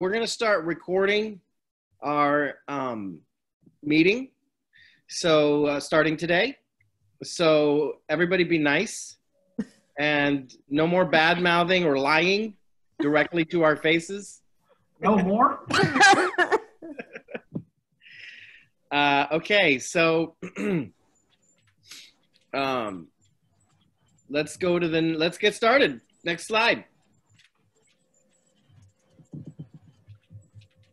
We're going to start recording our meeting. So starting today. So everybody be nice and no more bad mouthing or lying directly to our faces. No more? Okay, so let's get started. Next slide.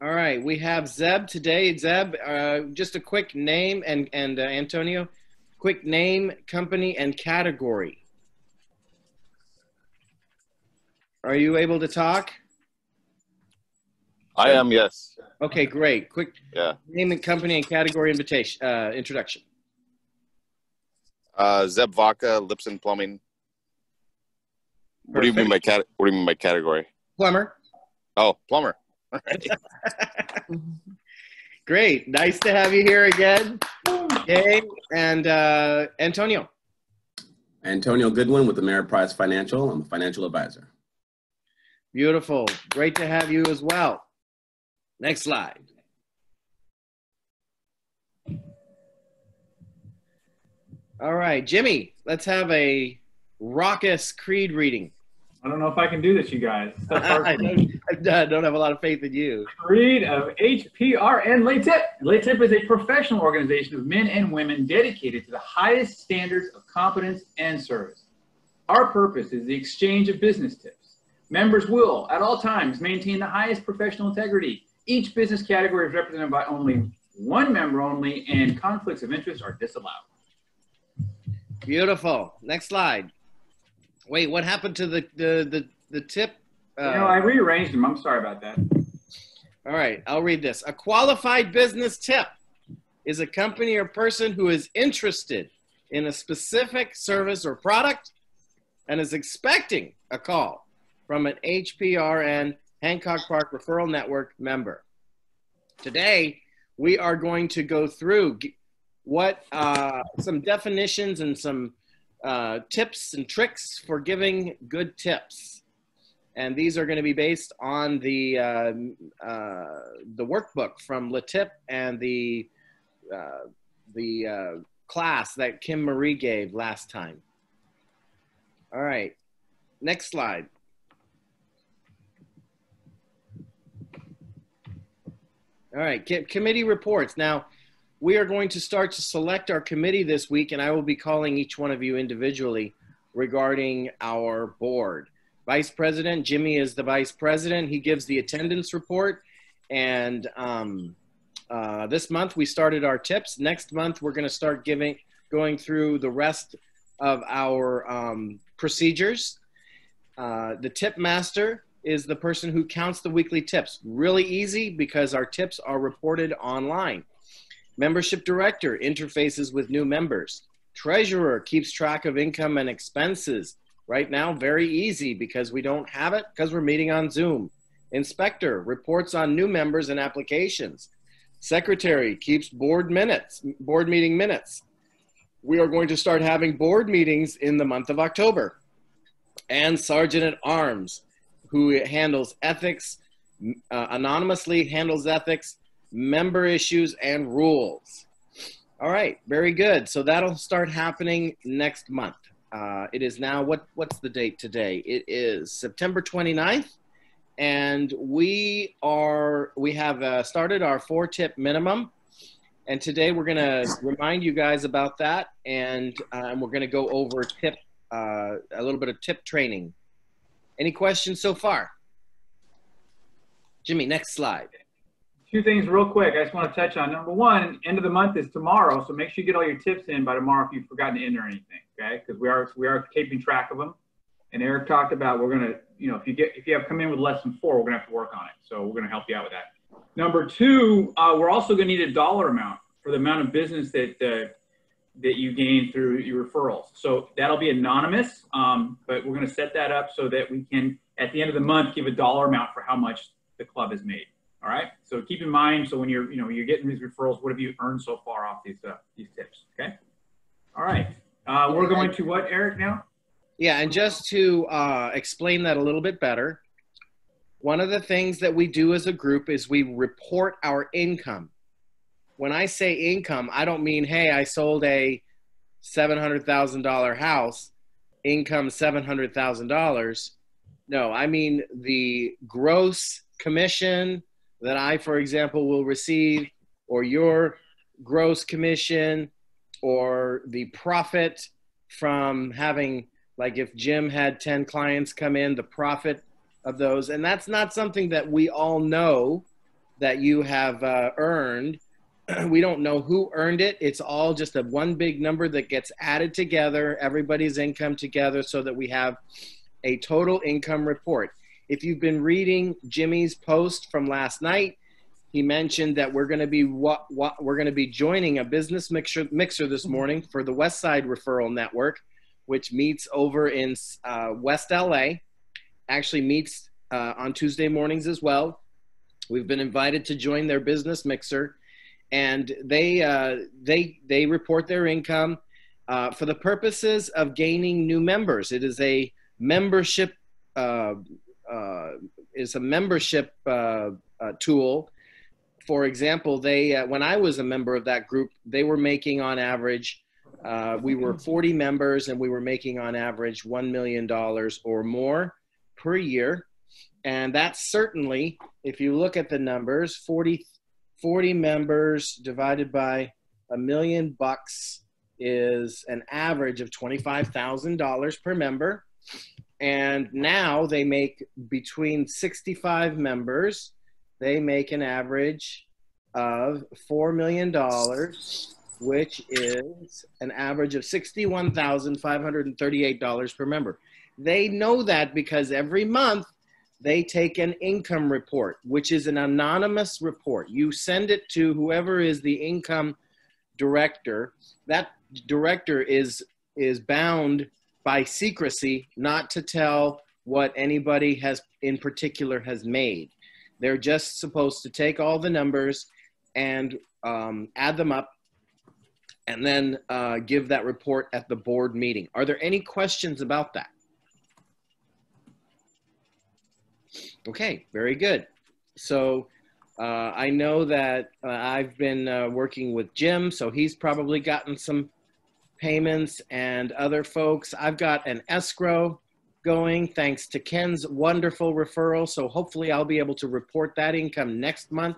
All right, we have Zeb today. Zeb, just a quick name and Antonio, quick name, company, and category. Are you able to talk? I am, yes. Okay, great. Quick name and company and category introduction. Zeb Vaca, Lipson Plumbing. What do you mean by category? Plumber. Oh, plumber. Great. Nice to have you here again. Okay. And Antonio. Antonio Goodwin with Ameriprise Financial. I'm a financial advisor. Beautiful. Great to have you as well. Next slide. All right, Jimmy, let's have a raucous creed reading. I don't know if I can do this, you guys. I don't have a lot of faith in you. Creed of HPRN LATIP. LATIP is a professional organization of men and women dedicated to the highest standards of competence and service. Our purpose is the exchange of business tips. Members will, at all times, maintain the highest professional integrity. Each business category is represented by only one member only, and conflicts of interest are disallowed. Beautiful. Next slide. Wait, what happened to the tip? I rearranged them. I'm sorry about that. All right, I'll read this. A qualified business tip is a company or person who is interested in a specific service or product and is expecting a call from an HPRN Hancock Park Referral Network member. Today, we are going to go through some definitions and some tips and tricks for giving good tips. And these are going to be based on the workbook from LATIP and the class that Kim Marie gave last time. All right, next slide. All right, committee reports. Now, we are going to start to select our committee this week, and I will be calling each one of you individually regarding our board. Vice President, Jimmy is the Vice President. He gives the attendance report, and this month we started our tips. Next month, we're going to start going through the rest of our procedures. The tip master is the person who counts the weekly tips. Really easy because our tips are reported online. Membership director interfaces with new members. Treasurer keeps track of income and expenses. Right now, very easy because we don't have it because we're meeting on Zoom. Inspector reports on new members and applications. Secretary keeps board meeting minutes. We are going to start having board meetings in the month of October. And Sergeant at Arms, who handles ethics, anonymously handles ethics, member issues, and rules. All right, very good. So that'll start happening next month. It is now, what's the date today? It is September 29th, and we have started our 4-tip minimum. And today we're going to remind you guys about that, and we're going to go over a little bit of tip training. Any questions so far? Jimmy, next slide. Two things real quick I just want to touch on. Number one, end of the month is tomorrow, so make sure you get all your tips in by tomorrow if you've forgotten to enter anything, okay? Because we are keeping track of them. And Eric talked about we're going to, if you have come in with less than 4, we're going to have to work on it. So we're going to help you out with that. Number two, we're also going to need a dollar amount for the amount of business that you gain through your referrals. So that'll be anonymous, but we're going to set that up so that we can, at the end of the month, give a dollar amount for how much the club has made. All right. So keep in mind. So when you're getting these referrals, what have you earned so far off these tips? Okay. All right. We're going to what, Eric, now? Yeah. And just to explain that a little bit better, one of the things that we do as a group is we report our income. When I say income, I don't mean, hey, I sold a $700,000 house, income $700,000. No, I mean the gross commission that I, for example, will receive, or your gross commission, or the profit from having, like if Jim had 10 clients come in, the profit of those. And that's not something that we all know that you have earned. We don't know who earned it. It's all just a one big number that gets added together, everybody's income together, so that we have a total income report. If you've been reading Jimmy's post from last night, he mentioned that we're going to be joining a business mixer this morning for the West Side Referral Network, which meets over in West LA. Actually meets on Tuesday mornings as well. We've been invited to join their business mixer, and they report their income for the purposes of gaining new members. It is a membership tool. For example, when I was a member of that group, they were making on average, we were 40 members, and we were making on average $1 million or more per year. And that's certainly, if you look at the numbers, 40 members divided by $1 million is an average of $25,000 per member. And now they make, between 65 members, they make an average of $4 million, which is an average of $61,538 per member. They know that because every month they take an income report, which is an anonymous report. You send it to whoever is the income director. That director is bound by secrecy not to tell what anybody has in particular has made. They're just supposed to take all the numbers and add them up, and then give that report at the board meeting. Are there any questions about that? Okay, very good. So I know that I've been working with Jim, so he's probably gotten some payments, and other folks. I've got an escrow going thanks to Ken's wonderful referral. So hopefully I'll be able to report that income next month.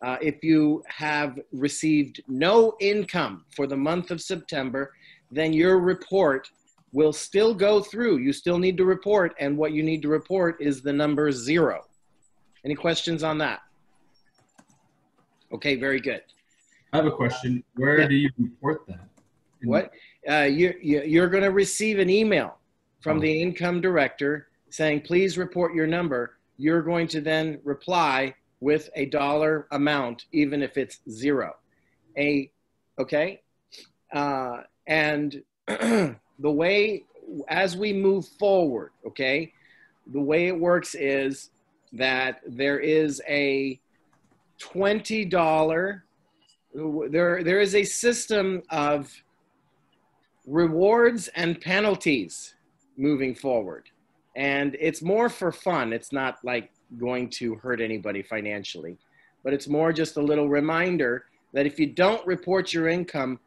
If you have received no income for the month of September, then your report will still go through. You still need to report, and what you need to report is the number 0. Any questions on that? Okay, very good. I have a question. Where do you report that? What? You're going to receive an email from the income director saying, please report your number. You're going to then reply with a dollar amount, even if it's 0. Okay? And the way, as we move forward, okay, the way it works is that there is a $20, there is a system of rewards and penalties moving forward. And it's more for fun. It's not like going to hurt anybody financially, but it's more just a little reminder that if you don't report your income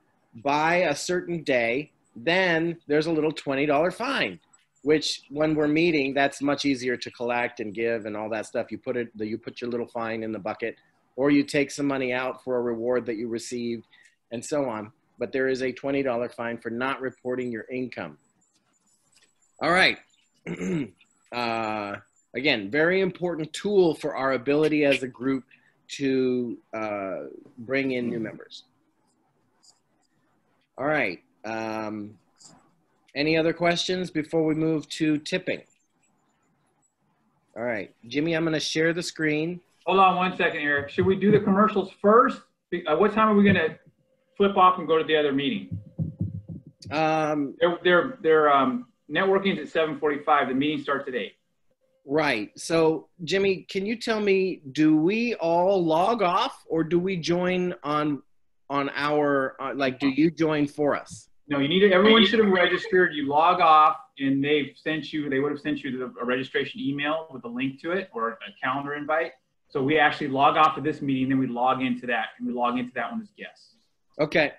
by a certain day, then there's a little $20 fine, which when we're meeting, that's much easier to collect and give and all that stuff. You put your little fine in the bucket, or you take some money out for a reward that you received, and so on. But there is a $20 fine for not reporting your income. All right. Again, very important tool for our ability as a group to bring in new members. All right. Any other questions before we move to tipping? All right, Jimmy, I'm going to share the screen. Hold on 1 second, Eric. Should we do the commercials first? What time are we going to flip off and go to the other meeting? They're networking's at 7:45. The meeting starts at 8. Right. So, Jimmy, can you tell me, do we all log off, or do we join on our, like, do you join for us? No, you need to, everyone should have registered. You log off and they would have sent you a registration email with a link to it or a calendar invite. So we actually log off of this meeting, then we log into that, and we log into that one as guests. Okay.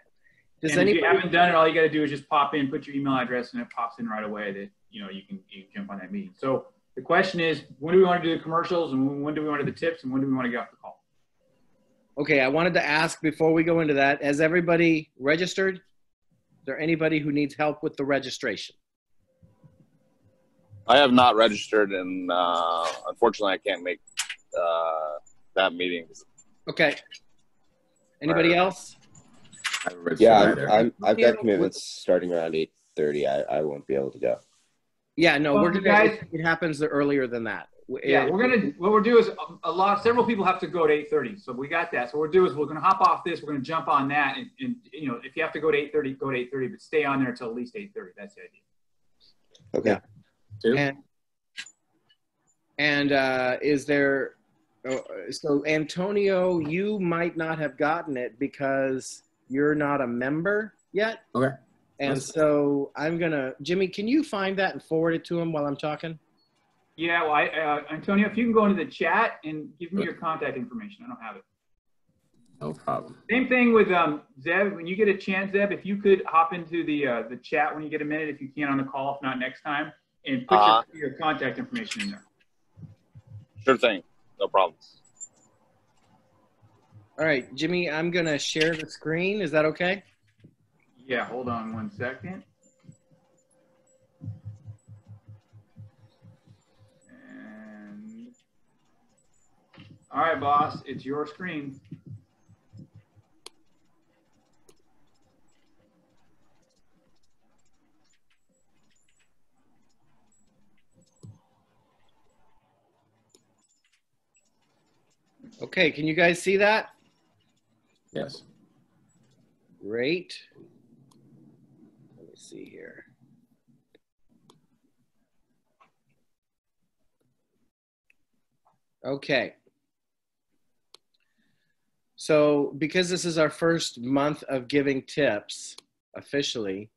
If you haven't done it, all you got to do is just pop in, put your email address, and it pops in right away that, you can jump on that meeting. So the question is, when do we want to do the commercials, and when do we want to do the tips, and when do we want to get off the call? Okay, I wanted to ask before we go into that, has everybody registered? Is there anybody who needs help with the registration? I have not registered, and unfortunately, I can't make that meeting. Okay. Anybody else? Yeah, I've got commitments starting around 8:30. I won't be able to go. Yeah, no, Well, we're gonna. guys, it happens earlier than that. Yeah, what we'll do is several people have to go at 8:30, so we got that. So what we'll do is we're gonna hop off this, we're gonna jump on that, and if you have to go to 8:30, go to 8:30, but stay on there until at least 8:30. That's the idea. Okay. Yeah. And is there? So Antonio, you might not have gotten it because you're not a member yet. Okay. And so Jimmy, can you find that and forward it to him while I'm talking? Yeah, well, Antonio, if you can go into the chat and give me your contact information. I don't have it. No problem. Same thing with Zeb. When you get a chance, Zeb, if you could hop into the chat when you get a minute, if you can on the call, if not next time, and put your contact information in there. Sure thing. No problem. All right, Jimmy, I'm going to share the screen. Is that okay? Yeah, hold on 1 second. And all right, boss, it's your screen. Okay, can you guys see that? Yes. Great. Let me see here. Okay. So because this is our first month of giving tips officially,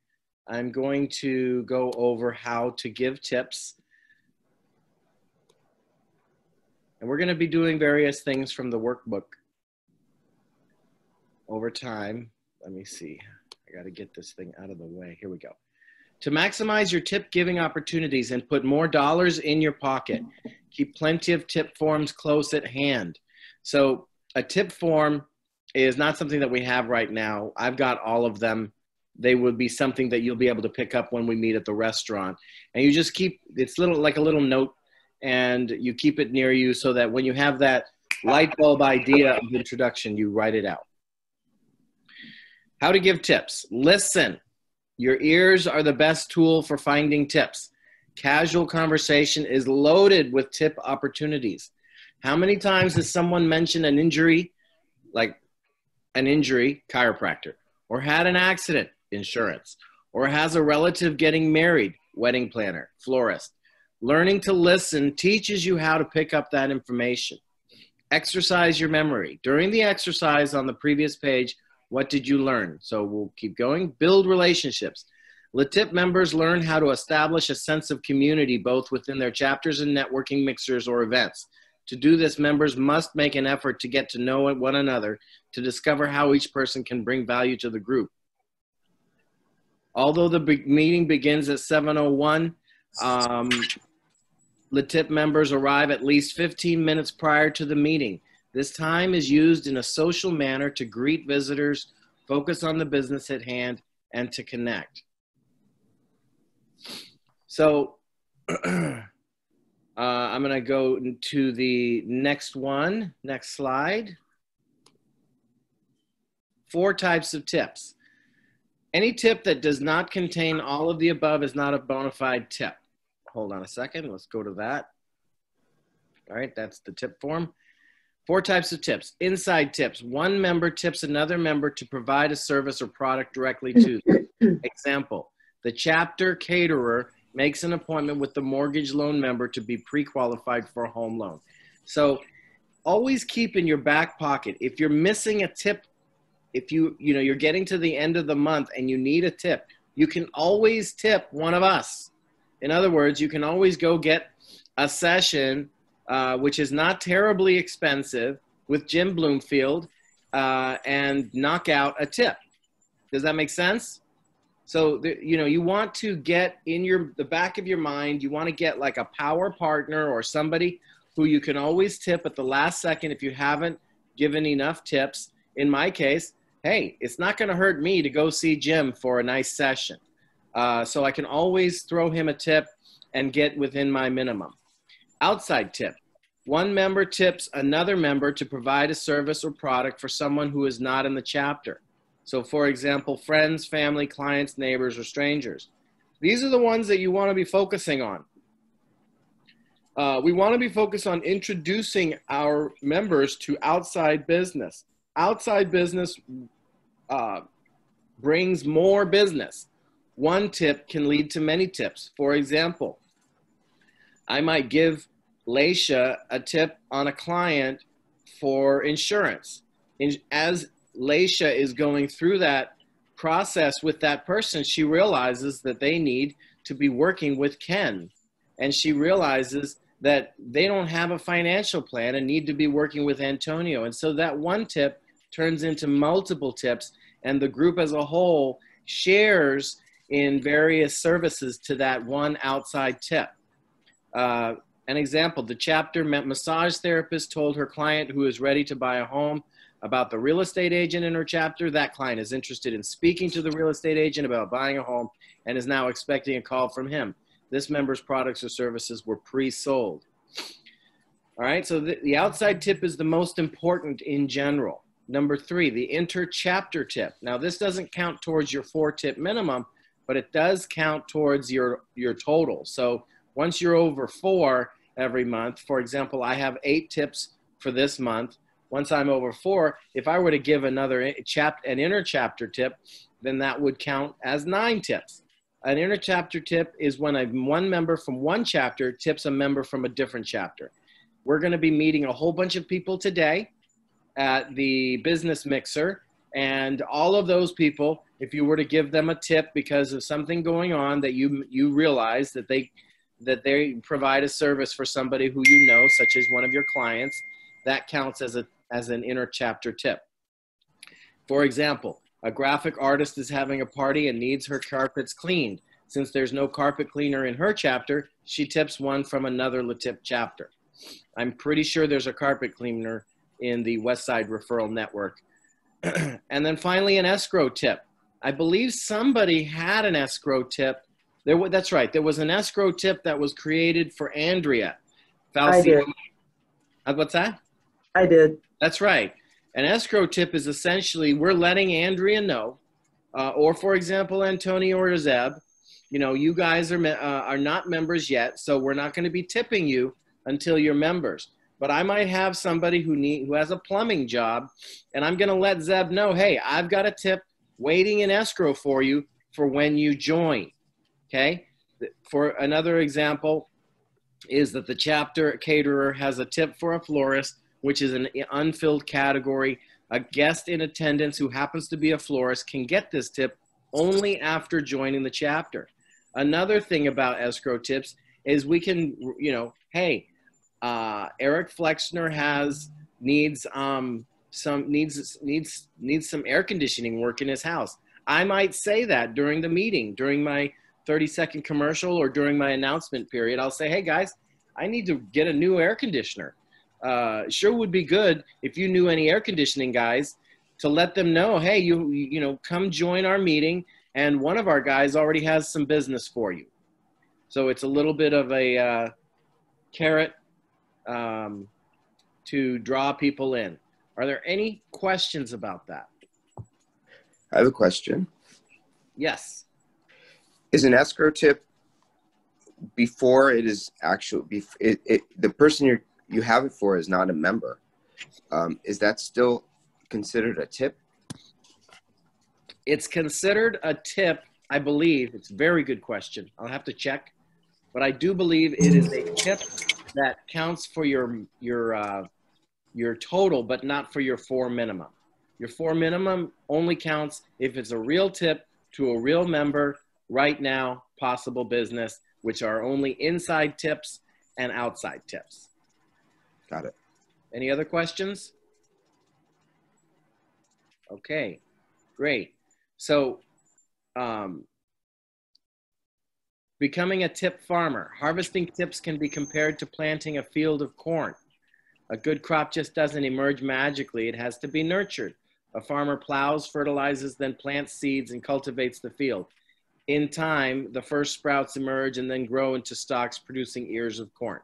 I'm going to go over how to give tips. And we're going to be doing various things from the workbook over time. Let me see. I got to get this thing out of the way. Here we go. To maximize your tip giving opportunities and put more dollars in your pocket, keep plenty of tip forms close at hand. So a tip form is not something that we have right now. I've got all of them. They would be something that you'll be able to pick up when we meet at the restaurant. And you just keep, it's like a little note, and you keep it near you so that when you have that light bulb idea of introduction, you write it out. How to give tips. Listen. Your ears are the best tool for finding tips. Casual conversation is loaded with tip opportunities. How many times has someone mentioned an injury, like an injury, chiropractor, or had an accident, insurance, or has a relative getting married, wedding planner, florist? Learning to listen teaches you how to pick up that information. Exercise your memory. During the exercise on the previous page, what did you learn? So we'll keep going. Build relationships. Let tip members learn how to establish a sense of community both within their chapters and networking mixers or events. To do this, members must make an effort to get to know one another to discover how each person can bring value to the group. Although the meeting begins at 7:01, the tip members arrive at least 15 minutes prior to the meeting. This time is used in a social manner to greet visitors, focus on the business at hand, and to connect. So I'm going to go to the next one, next slide. 4 types of tips. Any tip that does not contain all of the above is not a bona fide tip. Hold on a second. Let's go to that. All right, that's the tip form. 4 types of tips. Inside tips. One member tips another member to provide a service or product directly to them. Example, the chapter caterer makes an appointment with the mortgage loan member to be pre-qualified for a home loan. So always keep in your back pocket, if you're missing a tip, if you're getting to the end of the month and you need a tip, you can always tip one of us. In other words, you can always go get a session, which is not terribly expensive, with Jim Bloomfield and knock out a tip. Does that make sense? So, you want to get in the back of your mind, you want to get like a power partner or somebody who you can always tip at the last second if you haven't given enough tips. In my case, hey, it's not going to hurt me to go see Jim for a nice session. So I can always throw him a tip and get within my minimum. Outside tip. One member tips another member to provide a service or product for someone who is not in the chapter. So for example, friends, family, clients, neighbors, or strangers. These are the ones that you want to be focusing on. We want to be focused on introducing our members to outside business. Outside business brings more business. One tip can lead to many tips. For example, I might give Laisha a tip on a client for insurance. As Laisha is going through that process with that person, she realizes that they need to be working with Ken. And she realizes that they don't have a financial plan and need to be working with Antonio. And so that one tip turns into multiple tips, and the group as a whole shares in various services to that one outside tip. An example, the chapter massage therapist told her client who is ready to buy a home about the real estate agent in her chapter. That client is interested in speaking to the real estate agent about buying a home and is now expecting a call from him. This member's products or services were pre-sold. All right, so the outside tip is the most important in general. Number 3, the inter-chapter tip. Now, this doesn't count towards your 4-tip minimum, but it does count towards your total. So once you're over 4 every month, for example, I have 8 tips for this month. Once I'm over 4, if I were to give an inter-chapter tip, then that would count as 9 tips. An inter-chapter tip is when one member from one chapter tips a member from a different chapter. We're going to be meeting a whole bunch of people today at the business mixer, and all of those people, if you were to give them a tip because of something going on that you realize that they provide a service for somebody who you know, such as one of your clients, that counts as an inter-chapter tip. For example, a graphic artist is having a party and needs her carpets cleaned. Since there's no carpet cleaner in her chapter, she tips one from another LaTip chapter. I'm pretty sure there's a carpet cleaner in the West Side Referral Network. And then finally, an escrow tip. I believe somebody had an escrow tip. That's right. There was an escrow tip that was created for Andrea. I did. What's that? I did. That's right. An escrow tip is essentially we're letting Andrea know, or for example, Antonio or Zeb, you guys are not members yet, so we're not going to be tipping you until you're members. But I might have somebody who has a plumbing job, and I'm going to let Zeb know, hey, I've got a tip waiting in escrow for you for when you join. Okay? For another example is that the chapter caterer has a tip for a florist, which is an unfilled category. A guest in attendance who happens to be a florist can get this tip only after joining the chapter. Another thing about escrow tips is we can, hey, Eric Flexner needs some air conditioning work in his house. I might say that during the meeting, during my 30-second commercial or during my announcement period. I'll say, hey guys, I need to get a new air conditioner. Sure would be good if you knew any air conditioning guys to let them know, hey, you come join our meeting, and one of our guys already has some business for you. So it's a little bit of a carrot to draw people in. Are there any questions about that? I have a question. Yes. Is an escrow tip before it is actually, the person you have it for is not a member? Is that still considered a tip? It's considered a tip, I believe. It's a very good question. I'll have to check. But I do believe it is a tip that counts for your total, but not for your 4 minimum. Your 4 minimum only counts if it's a real tip to a real member right now, possible business, which are only inside tips and outside tips. Got it. Any other questions? Okay, great. So becoming a tip farmer. Harvesting tips can be compared to planting a field of corn. A good crop just doesn't emerge magically. It has to be nurtured. A farmer plows, fertilizes, then plants seeds and cultivates the field. In time, the first sprouts emerge and then grow into stalks producing ears of corn.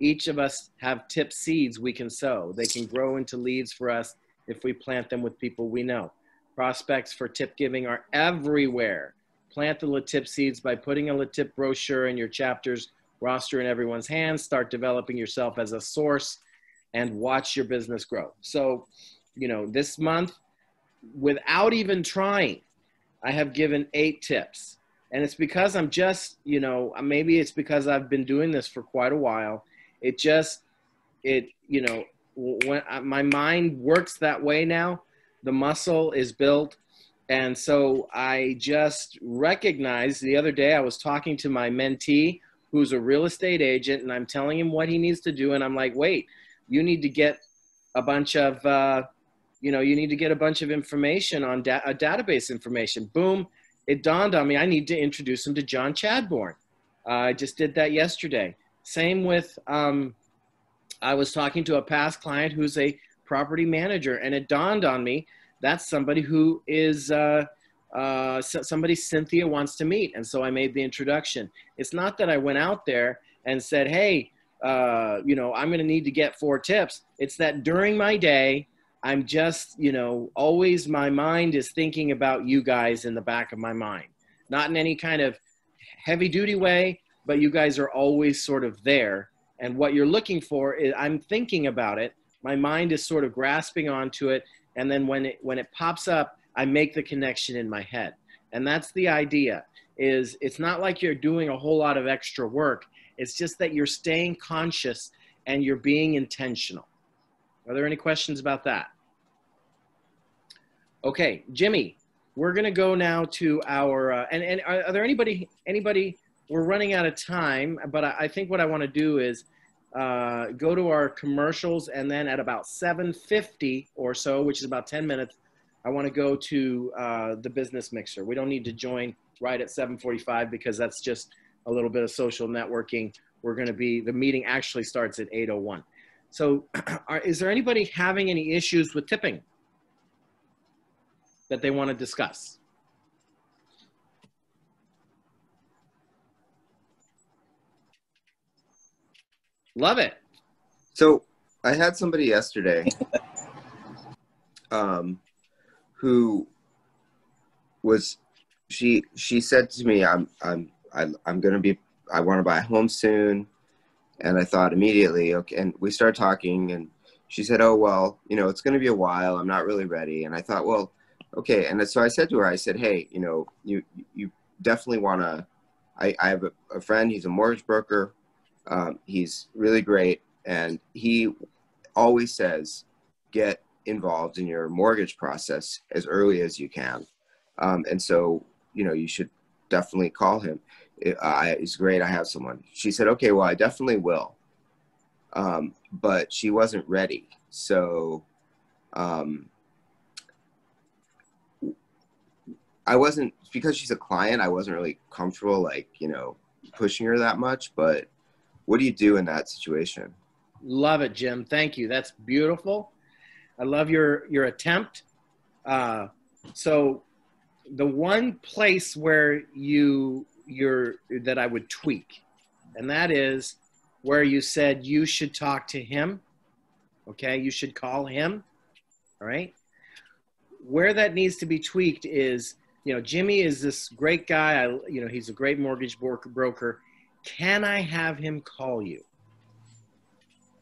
Each of us have tip seeds we can sow. They can grow into leads for us if we plant them with people we know. Prospects for tip giving are everywhere. Plant the LaTip seeds by putting a LaTip brochure in your chapter's roster in everyone's hands. Start developing yourself as a source and watch your business grow. So, you know, this month, without even trying, I have given 8 tips. And it's because I'm just, you know, maybe it's because I've been doing this for quite a while. You know, when my mind works that way now, the muscle is built. And so I just recognized the other day I was talking to my mentee who's a real estate agent, and I'm telling him what he needs to do. And I'm like, wait, you need to get a bunch of, you need to get a bunch of information on database information. Boom, it dawned on me, I need to introduce him to John Chadbourne. I just did that yesterday. Same with, I was talking to a past client who's a property manager, and it dawned on me that's somebody who is somebody Cynthia wants to meet. And so I made the introduction. It's not that I went out there and said, hey, I'm going to need to get 4 tips. It's that during my day, I'm just, always my mind is thinking about you guys in the back of my mind, not in any kind of heavy duty way, but you guys are always sort of there. And what you're looking for is I'm thinking about it. My mind is sort of grasping onto it. And then when it pops up, I make the connection in my head. And that's the idea, is it's not like you're doing a whole lot of extra work. It's just that you're staying conscious and you're being intentional. Are there any questions about that? Okay, Jimmy, we're gonna go now to our, and are there anybody, we're running out of time, but I think what I wanna do is go to our commercials, and then at about 7:50 or so, which is about 10 minutes, I wanna go to the business mixer. We don't need to join right at 7:45 because that's just a little bit of social networking. The meeting actually starts at 8:01. So is there anybody having any issues with tipping that they want to discuss? Love it. So I had somebody yesterday who was, she said to me, I want to buy a home soon. And I thought immediately, okay. And we started talking, and she said, oh, well, it's going to be a while. I'm not really ready. And I thought, well, okay. And so I said to her, I said, hey, you definitely want to, I have a friend, he's a mortgage broker. He's really great. And he always says, get involved in your mortgage process as early as you can. And so, you should definitely call him. It's great. I have someone. She said, okay, well, I definitely will. But she wasn't ready. So, I wasn't, because she's a client, I wasn't really comfortable, pushing her that much. But what do you do in that situation? Love it, Jim. Thank you. That's beautiful. I love your attempt. So the one place where that I would tweak, and that is where you said you should talk to him. Okay. You should call him. All right. Where that needs to be tweaked is, Jimmy is this great guy. He's a great mortgage broker. Can I have him call you?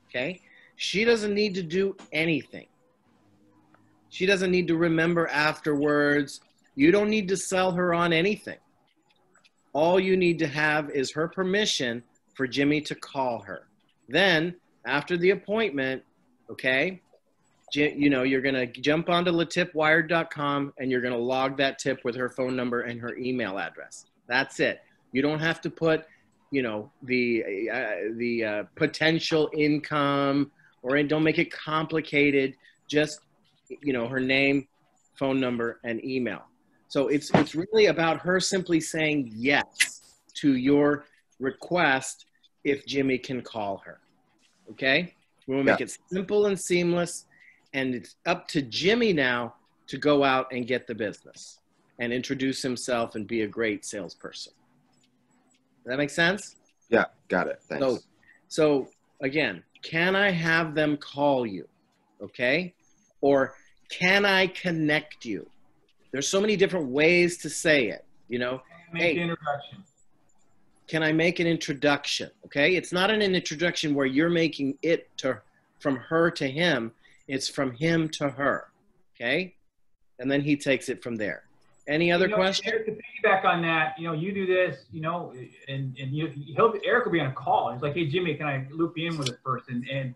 Okay. She doesn't need to do anything. She doesn't need to remember afterwards. You don't need to sell her on anything. All you need to have is her permission for Jimmy to call her. Then after the appointment, okay, You know, you're going to jump onto latipwired.com and you're going to log that tip with her phone number and her email address. That's it. You don't have to put, you know, the potential income, or don't make it complicated. Just, you know, her name, phone number, and email. So it's really about her simply saying yes to your request if Jimmy can call her. Okay? We will make it simple and seamless, and it's up to Jimmy now to go out and get the business and introduce himself and be a great salesperson. Does that make sense? Yeah, got it. Thanks. So again, can I have them call you? Okay? Or can I connect you? There's so many different ways to say it, you know? Make the introduction. Can I make an introduction? Okay? It's not an introduction where you're making it from her to him. It's from him to her. Okay? And then he takes it from there. Any other questions? Eric, to piggyback on that, you know, you do this, you know, and Eric will be on a call. He's like, hey, Jimmy, can I loop you in with this person? And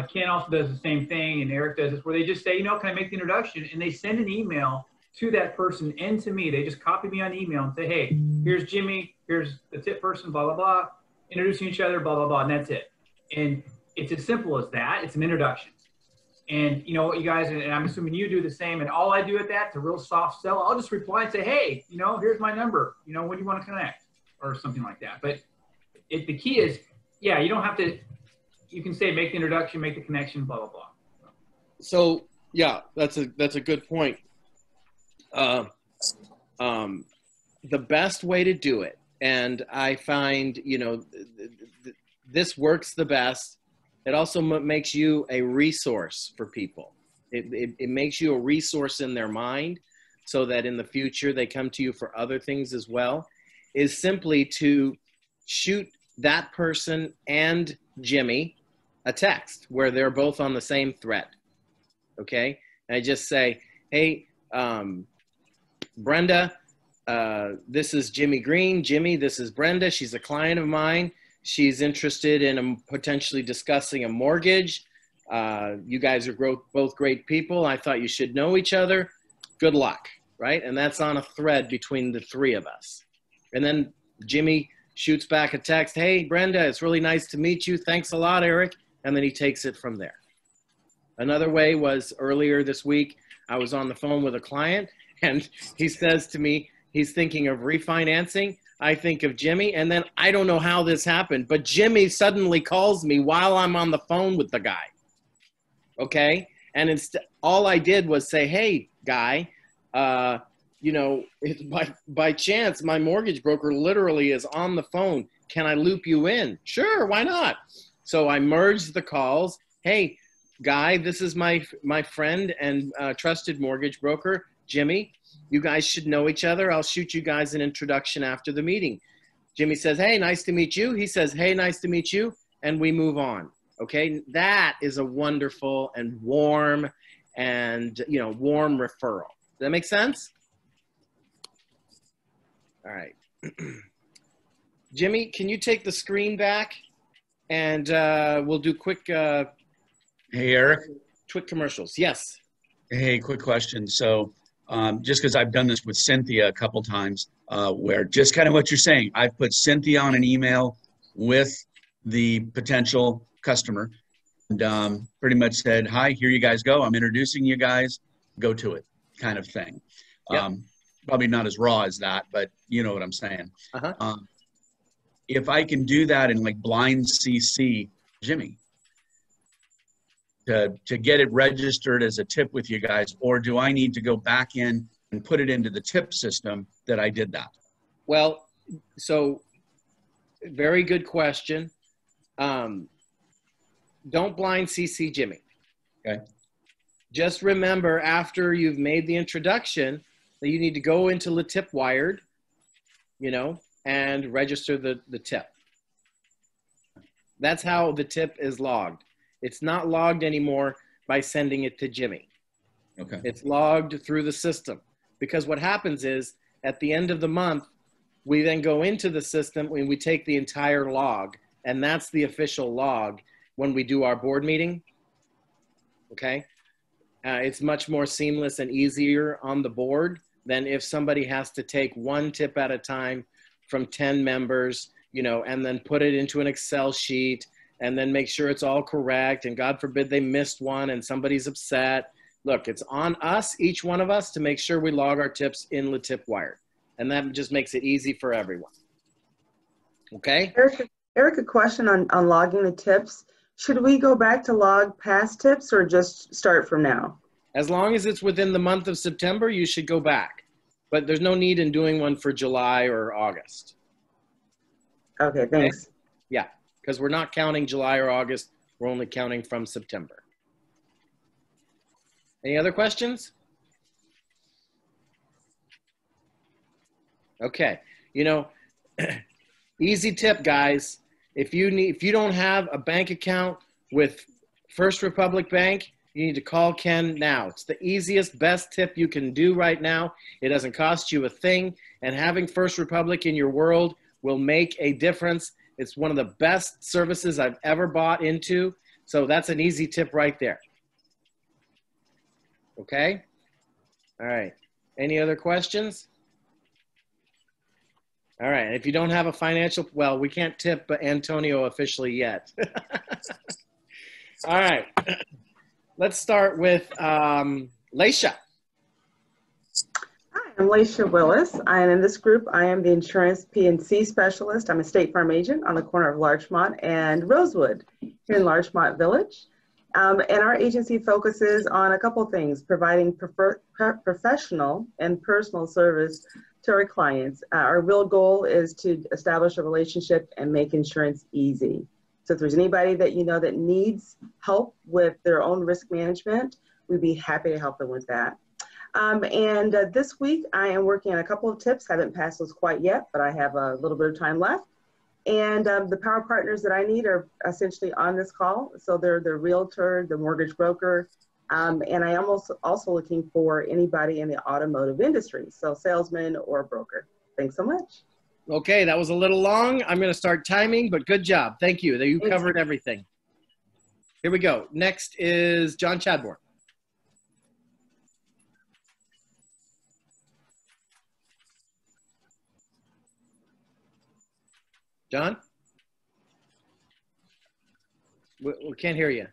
Ken also does the same thing, and Eric does this, where they just say, you know, can I make the introduction? And they send an email to that person and to me. They just copy me on email and say, hey, here's Jimmy, here's the tip person, blah, blah, blah, introducing each other, blah, blah, blah, and that's it. And it's as simple as that. It's an introduction. And, you know, you guys, and I'm assuming you do the same, and all I do at that, it's a real soft sell. I'll just reply and say, hey, you know, here's my number. You know, when do you want to connect? Or something like that. But the key is, yeah, you don't have to, you can say make the introduction, make the connection, blah, blah, blah. So, yeah, that's a good point. The best way to do it, and I find, you know, this works the best. It also makes you a resource for people. It makes you a resource in their mind so that in the future they come to you for other things as well, is simply to shoot that person and Jimmy a text where they're both on the same thread. Okay? And I just say, hey, Brenda, this is Jimmy Green. Jimmy, this is Brenda. She's a client of mine. She's interested in potentially discussing a mortgage. You guys are both great people. I thought you should know each other. Good luck, right? And that's on a thread between the three of us. And then Jimmy shoots back a text, hey, Brenda, it's really nice to meet you. Thanks a lot, Eric. And then he takes it from there. Another way was earlier this week, I was on the phone with a client, and he says to me, he's thinking of refinancing. I think of Jimmy, and then I don't know how this happened, but Jimmy suddenly calls me while I'm on the phone with the guy. Okay? And all I did was say, hey, guy, you know, by chance, my mortgage broker literally is on the phone. Can I loop you in? Sure, why not? So I merged the calls. Hey, guy, this is my friend and trusted mortgage broker, Jimmy. You guys should know each other. I'll shoot you guys an introduction after the meeting. Jimmy says, hey, nice to meet you. He says, hey, nice to meet you. And we move on. Okay. That is a wonderful and warm and, you know, warm referral. Does that make sense? All right. Jimmy, can you take the screen back and we'll do quick. Hey, Eric. Quick commercials. Yes. Hey, quick question. So, just because I've done this with Cynthia a couple times, where just kind of what you're saying, I've put Cynthia on an email with the potential customer and pretty much said, hi, here you guys go. I'm introducing you guys. Go to it kind of thing. Yep. Probably not as raw as that, but you know what I'm saying. Uh-huh. If I can do that in like blind CC Jimmy, to get it registered as a tip with you guys, or do I need to go back in and put it into the tip system that I did that? Well, so very good question. Don't blind CC Jimmy. Okay. Just remember after you've made the introduction that you need to go into Latipwired, you know, and register the tip. That's how the tip is logged. It's not logged anymore by sending it to Jimmy. Okay. It's logged through the system, because what happens is at the end of the month, we then go into the system and we take the entire log, and that's the official log when we do our board meeting. Okay. It's much more seamless and easier on the board than if somebody has to take one tip at a time from 10 members, you know, and then put it into an Excel sheet and then make sure it's all correct. And God forbid they missed one and somebody's upset. Look, it's on us, each one of us, to make sure we log our tips in LaTipWire. And that just makes it easy for everyone. Okay? Eric, a question on logging the tips. Should we go back to log past tips or just start from now? As long as it's within the month of September, you should go back. But there's no need in doing one for July or August. Okay, thanks. Okay? Yeah, because we're not counting July or August. We're only counting from September. Any other questions? Okay, you know, easy tip, guys. If you don't have a bank account with First Republic Bank, you need to call Ken now. It's the easiest, best tip you can do right now. It doesn't cost you a thing, and having First Republic in your world will make a difference. It's one of the best services I've ever bought into, so that's an easy tip right there. Okay? All right. Any other questions? All right. If you don't have a financial, well, we can't tip Antonio officially yet. All right. Let's start with Laisha. Hi, I'm Laisha Willis. I am in this group. I am the insurance P&C specialist. I'm a State Farm agent on the corner of Larchmont and Rosewood here in Larchmont Village. And our agency focuses on a couple things: providing professional and personal service to our clients. Our real goal is to establish a relationship and make insurance easy. So if there's anybody that you know that needs help with their own risk management, we'd be happy to help them with that. This week I am working on a couple of tips. Haven't passed those quite yet, but I have a little bit of time left. And the power partners that I need are essentially on this call. So they're the realtor, the mortgage broker, and I am also looking for anybody in the automotive industry, so salesman or broker. Thanks so much. Okay, that was a little long. I'm going to start timing, but good job. Thank you. You covered everything. Here we go. Next is John Chadbourne. John? We can't hear you.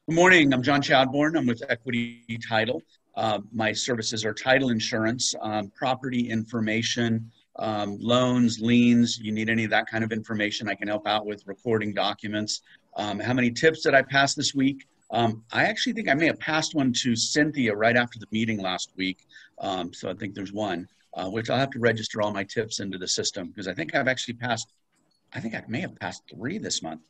Good morning. I'm John Chadbourne. I'm with Equity Title. My services are title insurance, property information, loans, liens. You need any of that kind of information, I can help out with recording documents. How many tips did I pass this week? I actually think I may have passed one to Cynthia right after the meeting last week. So I think there's one, which I'll have to register all my tips into the system, because I think I've actually passed, I think I may have passed 3 this month.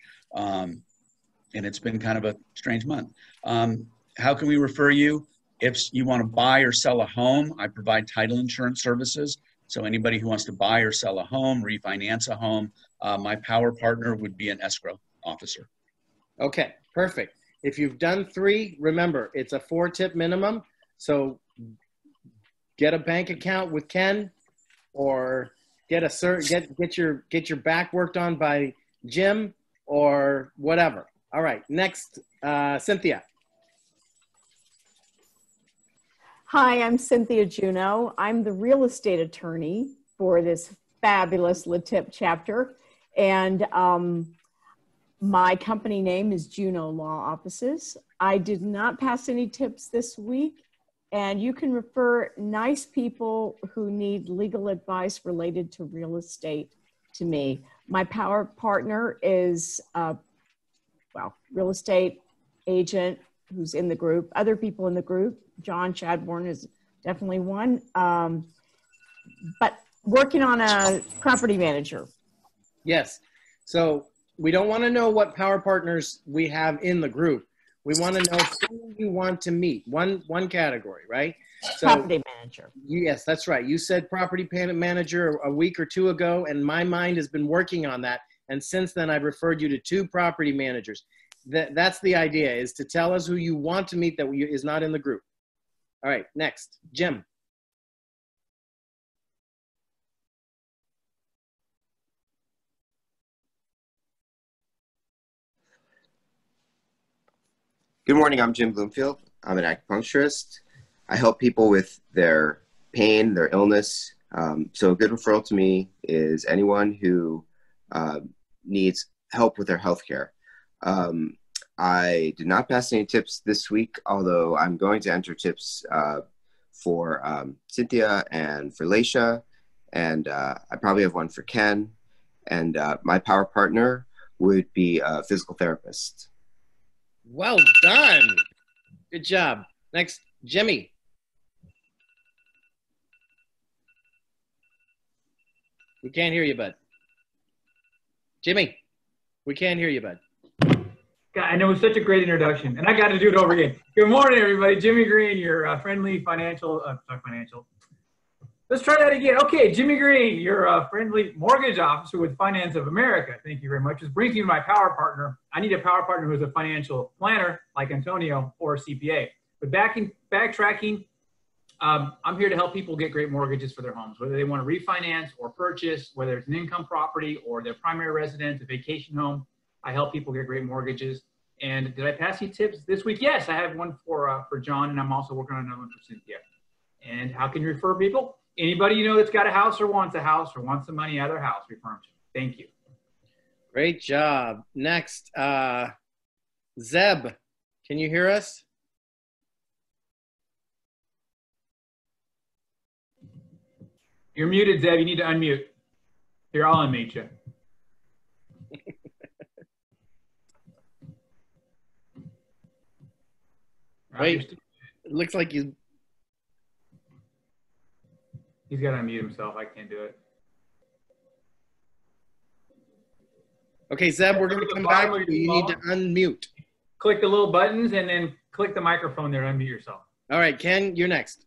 And it's been kind of a strange month. How can we refer you? If you want to buy or sell a home, I provide title insurance services. So anybody who wants to buy or sell a home, refinance a home, my power partner would be an escrow officer. Okay, perfect. If you've done 3, remember, it's a 4-tip minimum. So get a bank account with Ken, or get your back worked on by Jim, or whatever. All right, next, Cynthia. Hi, I'm Cynthia Juneau. I'm the real estate attorney for this fabulous LaTip chapter. And my company name is Juneau Law Offices. I did not pass any tips this week. And you can refer nice people who need legal advice related to real estate to me. My power partner is real estate agent who's in the group, other people in the group. John Chadbourne is definitely one, but working on a property manager. Yes. So we don't want to know what power partners we have in the group. We want to know who you want to meet. One category, right? So, property manager. Yes, that's right. You said property manager a week or 2 ago, and my mind has been working on that. And since then, I've referred you to 2 property managers. That's the idea, is to tell us who you want to meet that is not in the group. All right, next, Jim. Good morning. I'm Jim Bloomfield. I'm an acupuncturist. I help people with their pain, their illness. So a good referral to me is anyone who needs help with their healthcare. I did not pass any tips this week, although I'm going to enter tips for Cynthia and for Laisha, and I probably have one for Ken. And my power partner would be a physical therapist. Well done. Good job. Next, Jimmy. We can't hear you, bud. Jimmy, we can't hear you, bud. God, I know it was such a great introduction, and I got to do it over again. Good morning, everybody. Jimmy Green, your friendly financial. Let's try that again. Okay, Jimmy Green, your friendly mortgage officer with Finance of America. Thank you very much. This brings me to my power partner. I need a power partner who's a financial planner like Antonio or a CPA. But backtracking, I'm here to help people get great mortgages for their homes, whether they want to refinance or purchase, whether it's an income property or their primary residence, a vacation home. I help people get great mortgages. And did I pass you tips this week? Yes, I have one for John, and I'm also working on another one for Cynthia. And how can you refer people? Anybody you know that's got a house or wants some money out of their house, refer them to. Thank you. Great job. Next, Zeb, can you hear us? You're muted, Zeb. You need to unmute. Here, I'll unmute you. Wait, it looks like you. He's got to unmute himself. I can't do it. Okay, Zeb, we're going to come back. You need to unmute. Click the little buttons and then click the microphone there to unmute yourself. All right, Ken, you're next.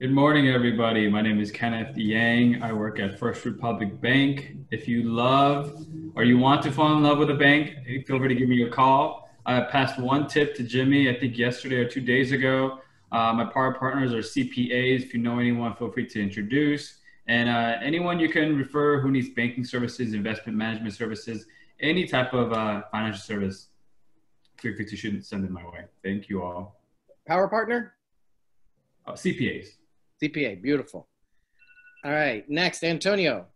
Good morning, everybody. My name is Kenneth Yang. I work at First Republic Bank. If you love or you want to fall in love with a bank, feel free to give me a call. I passed one tip to Jimmy, I think yesterday or 2 days ago. My power partners are CPAs. If you know anyone, feel free to introduce. And anyone you can refer who needs banking services, investment management services, any type of financial service, feel free to send them my way. Thank you all. Power partner? CPAs. CPA, beautiful. All right, next, Antonio.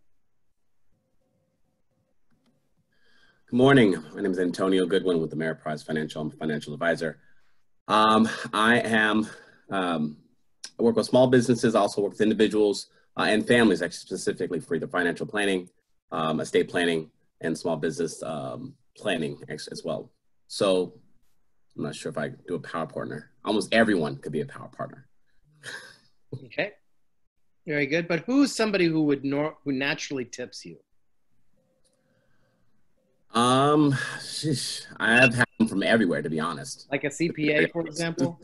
Good morning. My name is Antonio Goodwin with Ameriprise Financial. I'm a financial advisor. I work with small businesses, I also work with individuals and families, actually specifically for either financial planning, estate planning, and small business planning as well. So I'm not sure if I do a power partner. Almost everyone could be a power partner. Okay, very good. But who's somebody who would who naturally tips you? I have had them from everywhere, to be honest. Like a CPA, for example?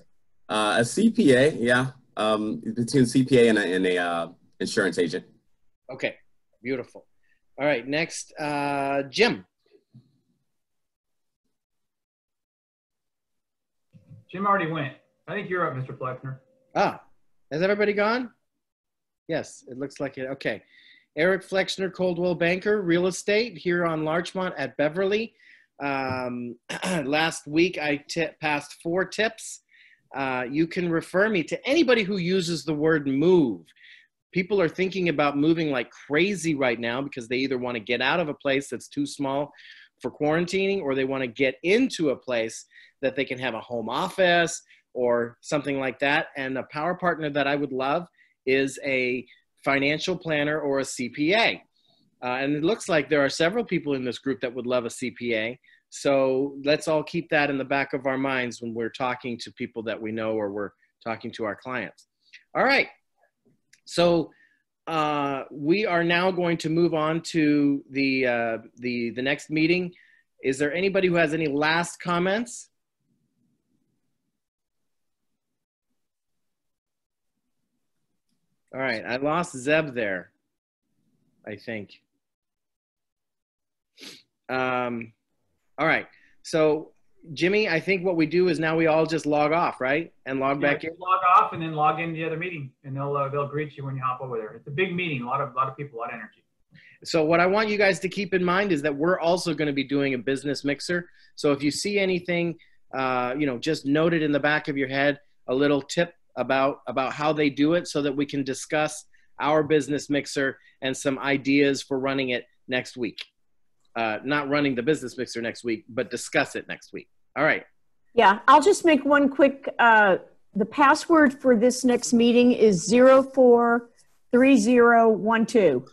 A CPA, yeah. Between CPA and a insurance agent. Okay, beautiful. All right, next, Jim. Jim already went. I think you're up, Mr. Flexner. Ah, has everybody gone? Yes, it looks like it. Okay. Eric Flexner, Coldwell Banker, Real Estate here on Larchmont at Beverly. Last week, I passed 4 tips. You can refer me to anybody who uses the word move. People are thinking about moving like crazy right now because they either want to get out of a place that's too small for quarantining, or they want to get into a place that they can have a home office or something like that. And a power partner that I would love is a financial planner or a CPA. And it looks like there are several people in this group that would love a CPA. So let's all keep that in the back of our minds when we're talking to people that we know or we're talking to our clients. All right. So we are now going to move on to the next meeting. Is there anybody who has any last comments? All right, I lost Zeb there, I think. All right, so Jimmy, I think what we do is now we all just log off, right? And log back in? Log off and then log into the other meeting, and they'll greet you when you hop over there. It's a big meeting, a lot of people, a lot of energy. So what I want you guys to keep in mind is that we're also going to be doing a business mixer. So if you see anything, just note it in the back of your head, a little tip about how they do it so that we can discuss our business mixer and some ideas for running it next week. Not running the business mixer next week, but discuss it next week. All right. Yeah, I'll just make one quick, the password for this next meeting is 043012.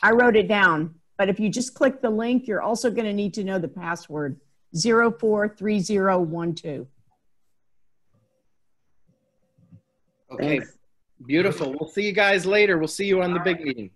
I wrote it down, but if you just click the link, you're also going to need to know the password, 043012. Okay, beautiful. We'll see you guys later. We'll see you on the big meeting.